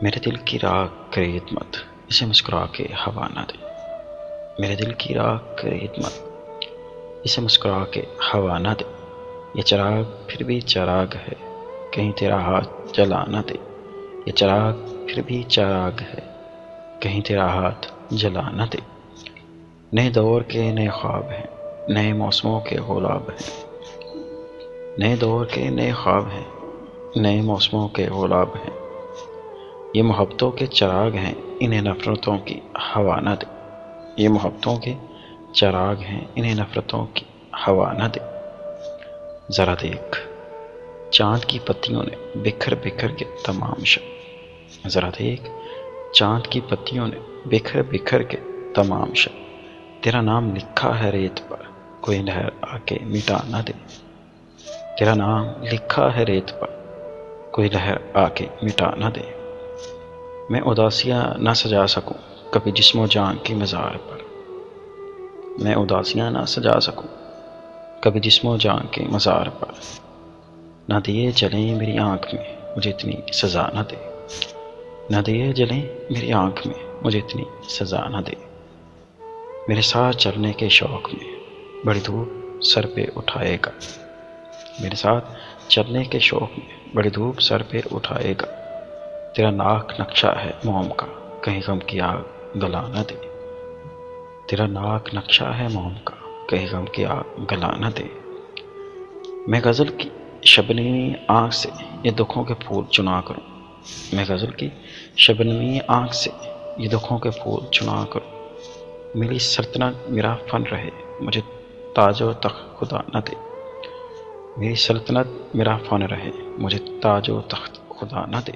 میرے دل کی راہ خرید مت، اسے مسکرا کے ہوا نہ دے۔ میرے دل کی راہ خرید مت، اسے مسکرا کے ہوا نہ دے۔ یہ چراغ پھر بھی چراغ ہے، کہیں تیرا ہاتھ جلا نہ دے۔ یہ چراغ پھر بھی چراغ ہے، کہیں تیرا ہاتھ جلا نہ دے۔ نئے دور کے نئے خواب ہیں، نئے موسموں کے غلاب ہیں۔ نئے دور کے نئے خواب ہیں، نئے موسموں کے غلاب ہیں۔ یہ محبتوں کے چراغ ہیں، انہیں نفرتوں کی ہوا نہ دے۔ یہ محبتوں کے چراغ ہیں، انہیں نفرتوں کی ہوا نہ دے۔ ذرا دیکھ، چاند کی پتیوں نے بکھر بکھر کے تمام شب۔ ذرا دیکھ، چاند کی پتیوں نے بکھر بکھر کے تمام شب۔ تیرا نام لکھا ہے ریت پر، کوئی لہر آ کے مٹا نہ دے۔ تیرا نام لکھا ہے ریت پر، کوئی لہر آ کے مٹا نہ دے۔ میں اداسیاں نہ سجا سکوں کبھی جسم و جان کی مزار پر۔ میں اداسیاں نہ سجا سکوں کبھی جسم و جان کے مزار پر۔ نہ دیے جلیں میری آنکھ میں، مجھے اتنی سزا نہ دے۔ نہ دیے جلیں میری آنکھ میں، مجھے اتنی سزا نہ دے۔ میرے ساتھ چلنے کے شوق میں بڑی دھوپ سر پہ اٹھائے گا۔ میرے ساتھ چلنے کے شوق میں بڑی دھوپ سر پہ اٹھائے گا۔ تیرا ناک نقشہ ہے موم کا، کہیں غم کی آگ گلا نہ دے۔ تیرا ناک نقشہ ہے موم کا، کہیں غم کی آگ گلا نہ دے۔ میں غزل کی شبنمی آنکھ سے یہ دکھوں کے پھول چنا کروں۔ میں غزل کی شبنمی آنکھ سے یہ دکھوں کے پھول چنا کروں۔ میری سلطنت میرا فن رہے، مجھے تاج و تخت خدا نہ دے۔ میری سلطنت میرا فن رہے، مجھے تاج و تخت خدا نہ دے۔